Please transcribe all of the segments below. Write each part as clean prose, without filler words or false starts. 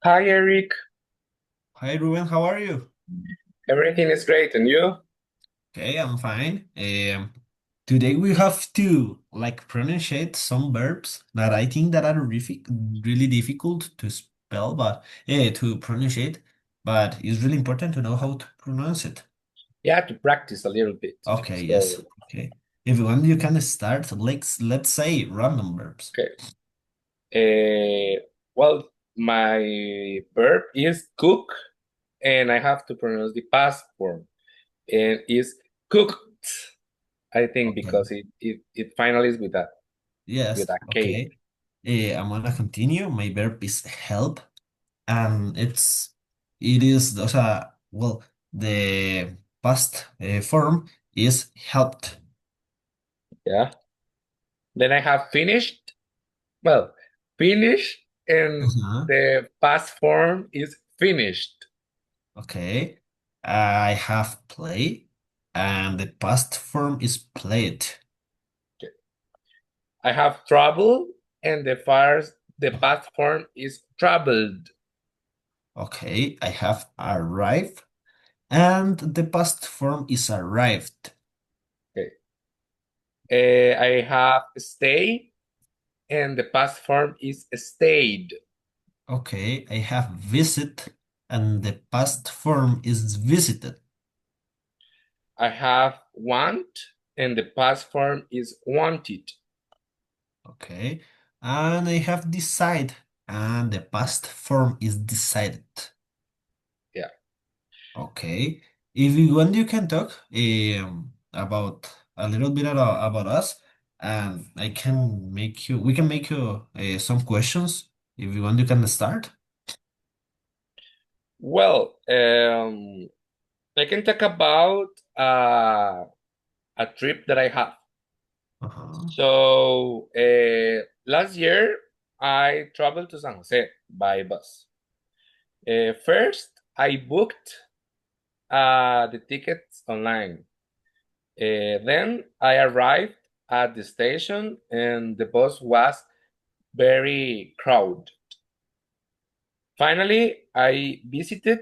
Hi, Erick. Hi Rubén, how are you? Everything is great, and you? Okay, I'm fine. Today we have to pronunciate some verbs that I think that are really difficult to spell, but to pronounce it, but it's really important to know how to pronounce it. Yeah, to practice a little bit. Okay, So, yes. Okay. If you want, you can start. Let's say random verbs. okay. Well, my verb is cook, and I have to pronounce the past form, and is cooked. I think Okay. because it finally is with Yes. a K. Okay. I'm gonna continue. My verb is help. And it is o sea, well, the past form is helped. Yeah. Then I have finished. Well, finished, and Uh-huh. the past form is finished. Okay. I have play, and the past form is played. Okay. I have traveled, and the past form is traveled. Okay, I have arrived, and the past form is arrived. Okay. I have stay, and the past form is stayed. Okay, I have visit, and the past form is visited. I have want, and the past form is wanted. Okay, and I have decide, and the past form is decided. Yeah. Okay. If you want, you can talk about a little bit about us, and we can make you some questions. If you want, you can start. Well, I can talk about a trip that I have. Uh-huh. So, last year I traveled to San Jose by bus. First, I booked the tickets online. Then I arrived at the station and the bus was very crowded. Finally, I visited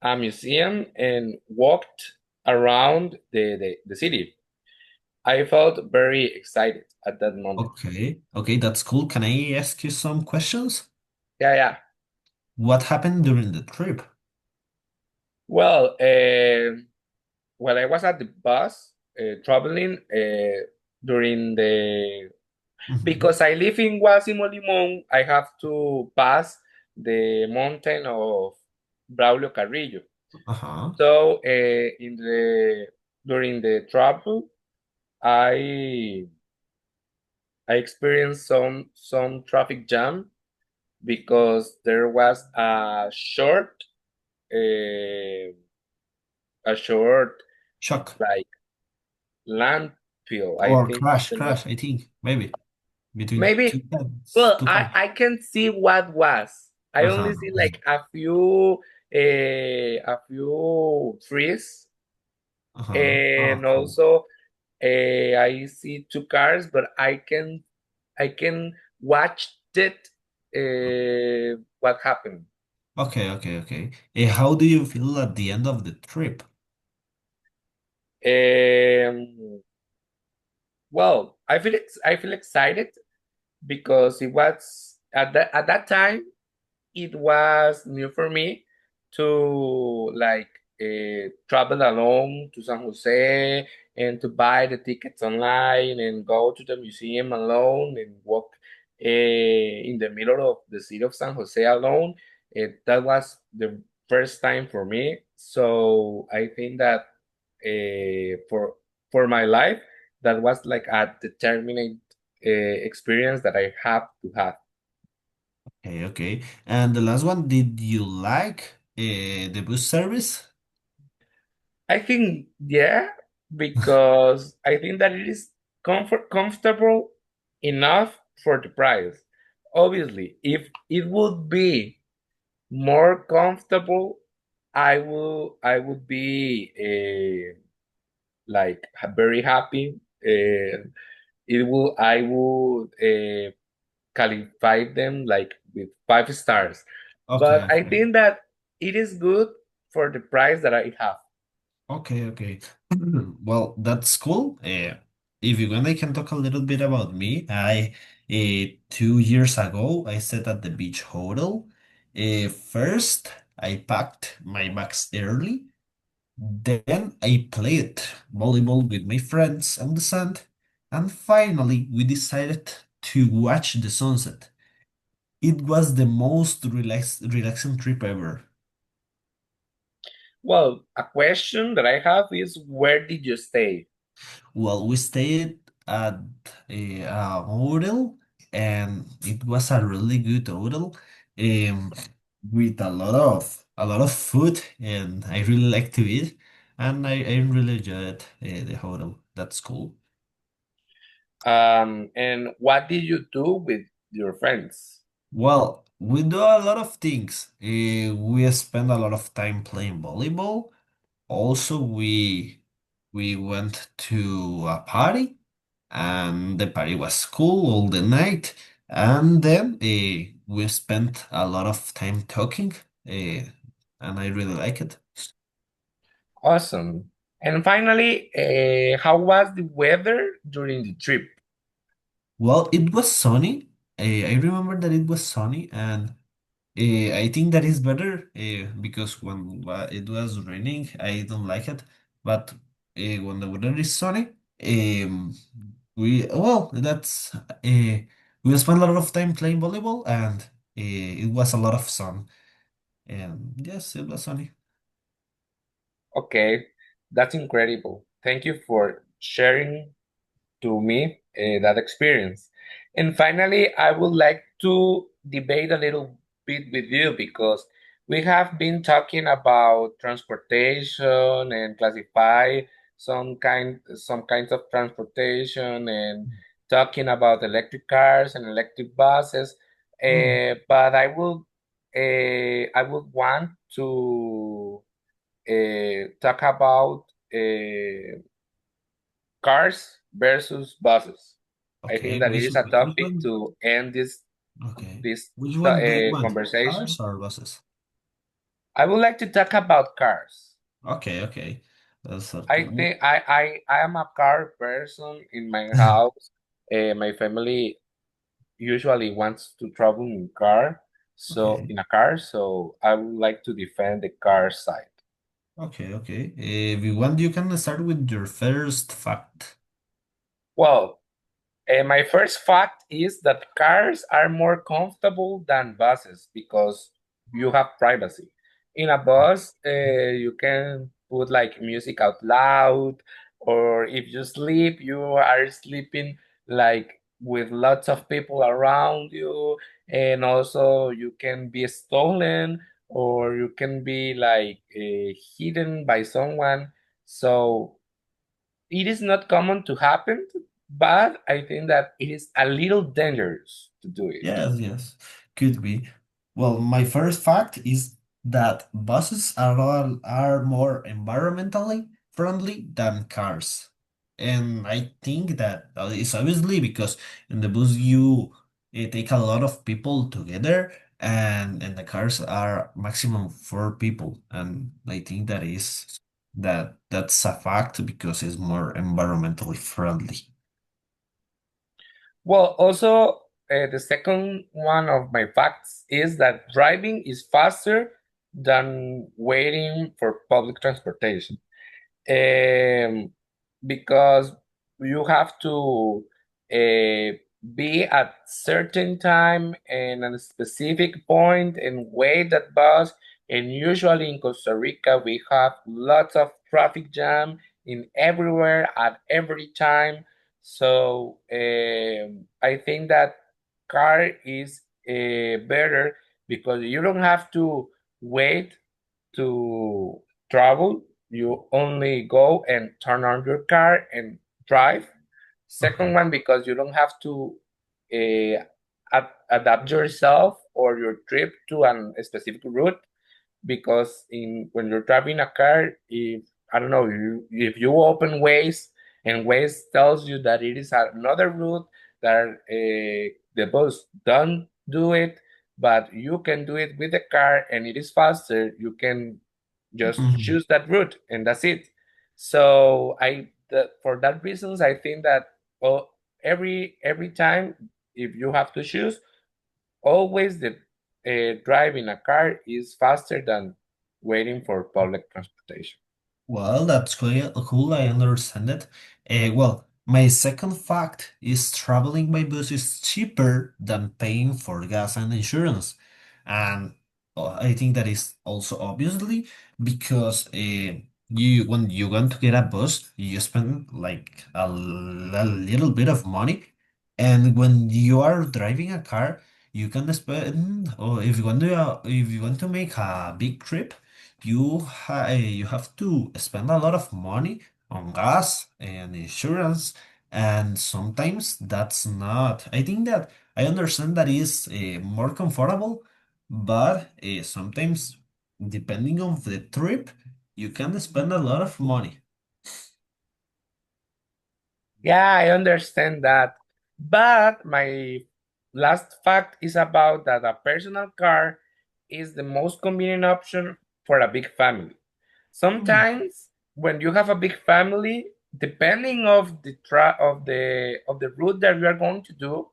a museum and walked around the city. I felt very excited at that moment. Okay. Okay, that's cool. Can I ask you some questions? Yeah, yeah. What happened during the trip? Well, while I was at the bus traveling during the Mhm. because I live in Guasimo Limón, I have to pass the mountain of Braulio Carrillo. Uh-huh. So in the during the travel, I I experienced some traffic jam because there was uh, a short Shock like landfill. I or think the name. crash, I think. Maybe between two Maybe. cars. Well, Two I cars. I can see what was. I only Uh-huh. see like a few trees, Uh-huh. Oh, and cool. also I see two cars, but I can watch it. What happened? Okay, okay, okay. How do you feel at the end of the trip? Um, well, I feel excited because it was at that time it was new for me to like travel alone to San Jose and to buy the tickets online and go to the museum alone and walk in the middle of the city of San Jose alone. That was the first time for me. So I think that for my life, that was like a determinate experience that I have to have. Okay, okay. And the last one, did you like the bus service? I think yeah, because I think that it is comfortable enough for the price. Obviously, if it would be more comfortable, I would be like very happy. It will I would qualify them like with 5 stars. Okay, but I okay. think that it is good for the price that I have. Okay, okay. Well, that's cool. If you want, I can talk a little bit about me. 2 years ago, I stayed at the beach hotel. First, I packed my bags early. Then I played volleyball with my friends on the sand. And finally, we decided to watch the sunset. It was the most relaxing trip ever. Well, a question that I have is where did you stay? Well, we stayed at a hotel, and it was a really good hotel, um, with a lot of food, and I really like to eat, and I really enjoyed the hotel. That's cool. And what did you do with your friends? Well, we do a lot of things. We spend a lot of time playing volleyball. Also, we went to a party, and the party was cool all the night. And then we spent a lot of time talking, and I really like it. Awesome. And finally, how was the weather during the trip? Well, it was sunny. I remember that it was sunny, and I think that is better because when it was raining, I don't like it. But when the weather is sunny, that's we spent a lot of time playing volleyball, and it was a lot of sun. And yes, it was sunny. Okay, that's incredible. Thank you for sharing to me that experience. And finally, I would like to debate a little bit with you because we have been talking about transportation and classify some kinds of transportation and talking about electric cars and electric buses. Mm, But I would want to talk about cars versus buses. I think okay, that it is a which topic one? to end Okay, this which one do you want? Cars conversation. or buses? I would like to talk about cars. Okay, okay, that's I okay. think I am a car person in my house. My family usually wants to travel in car, so Okay, in a car. So I would like to defend the car side. okay, okay. If you want, you can start with your first fact. Well, my first fact is that cars are more comfortable than buses because you have privacy. In a bus, you can put like music out loud, or if you sleep, you are sleeping like with lots of people around you, and also you can be stolen or you can be like hidden by someone. So it is not common to happen, but I think that it is a little dangerous to do it. Yes, yes, could be. Well, my first fact is that buses are more environmentally friendly than cars. And I think that is obviously because in the bus you take a lot of people together, and the cars are maximum four people. And I think that's a fact because it's more environmentally friendly. Well, also, the second one of my facts is that driving is faster than waiting for public transportation. um, because you have to uh, be at certain time and at a specific point and wait that bus. And usually in Costa Rica, we have lots of traffic jam in everywhere at every time. So I think that car is better because you don't have to wait to travel. You only go and turn on your car and drive. Second Okay. one, because you don't have to uh, adapt yourself or your trip to a specific route. Because in when you're driving a car, if I don't know, if you open Waze and Waze tells you that it is another route that the bus don't do it, but you can do it with the car and it is faster. You can just Mhm. choose that route and that's it. So for that reasons, I think that, well, every time, if you have to choose, always the driving a car is faster than waiting for public transportation. Well, that's cool. I understand it. Well, my second fact is traveling by bus is cheaper than paying for gas and insurance. And I think that is also obviously because you when you want to get a bus, you spend like a little bit of money. And when you are driving a car, you can spend, or if you want to make a big trip, you have to spend a lot of money on gas and insurance, and sometimes that's not. I think that I understand that is more comfortable, but sometimes depending on the trip, you can spend a lot of money. Yeah, I understand that. But my last fact is about that a personal car is the most convenient option for a big family. Hmm. Sometimes when you have a big family, depending of the route that we are going to do,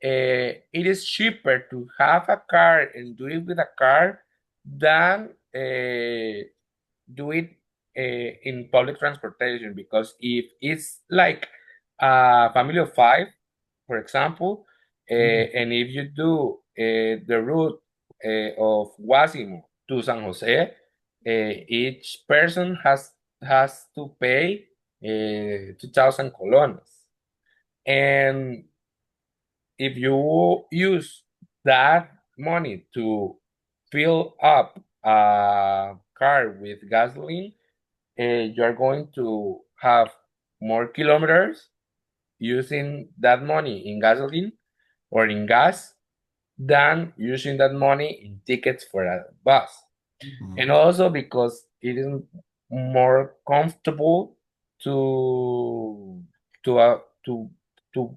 it is cheaper to have a car and do it with a car than do it in public transportation, because if it's like a family of five, for example, and if you do the route of Guasimo to San Jose, each person has to pay 2,000 colones. And if you use that money to fill up a car with gasoline, you are going to have more kilometers using that money in gasoline or in gas than using that money in tickets for a bus. And Mhm. also because it is more comfortable to to uh, to to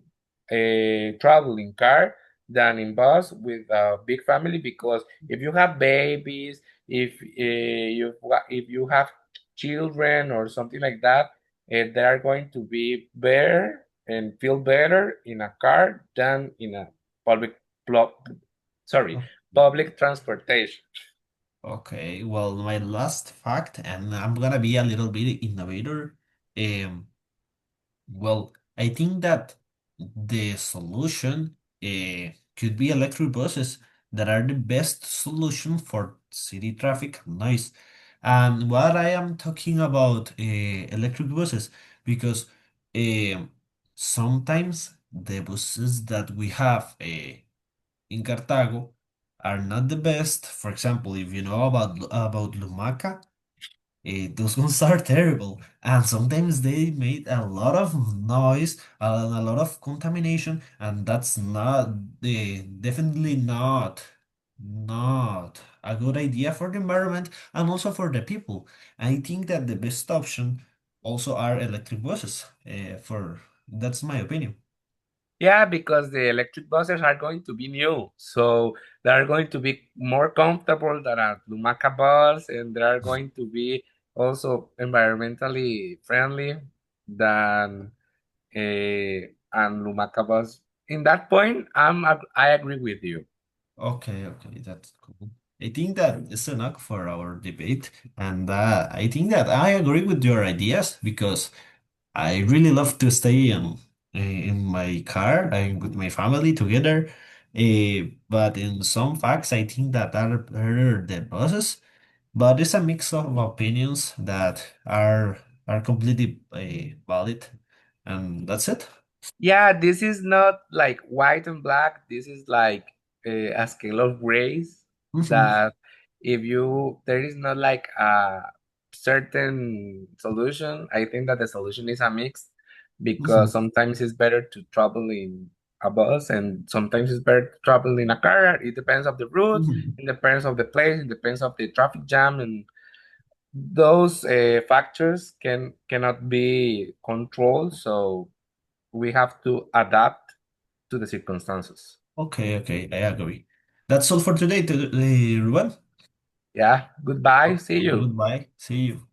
travel in car than in bus with a big family, because if you have babies, if you have children or something like that, they are going to be better and feel better in a car than in a public plo- sorry public transportation. Okay, well, my last fact, and I'm gonna be a little bit innovator. Um, well, I think that the solution could be electric buses that are the best solution for city traffic noise. And what I am talking about electric buses, because um sometimes the buses that we have in Cartago are not the best. For example, if you know about Lumaca, those ones are terrible, and sometimes they made a lot of noise and a lot of contamination, and that's not definitely not a good idea for the environment and also for the people. I think that the best option also are electric buses. For That's my opinion. Yeah, because the electric buses are going to be new, so they are going to be more comfortable than a Lumaca bus, and they are going to be also environmentally friendly than an Lumaca bus. In that point, I agree with you. Okay, okay, that's cool. I think that is enough for our debate, and I think that I agree with your ideas because I really love to stay in my car and with my family together. But in some facts, I think that are better the buses. But it's a mix of opinions that are completely valid, and that's it. Yeah, this is not like white and black. This is like a scale of grays, Mhm, that if you there is not like a certain solution. I think that the solution is a mix, because mhm, sometimes it's better to travel in a bus and sometimes it's better to travel in a car. It depends of the route, mhm. it depends of the place, it depends of the traffic jam, and those factors cannot be controlled. So we have to adapt to the circumstances. Okay, okay, I agree. that's all for today, Ruben. Yeah. Goodbye. See you. Goodbye. See you.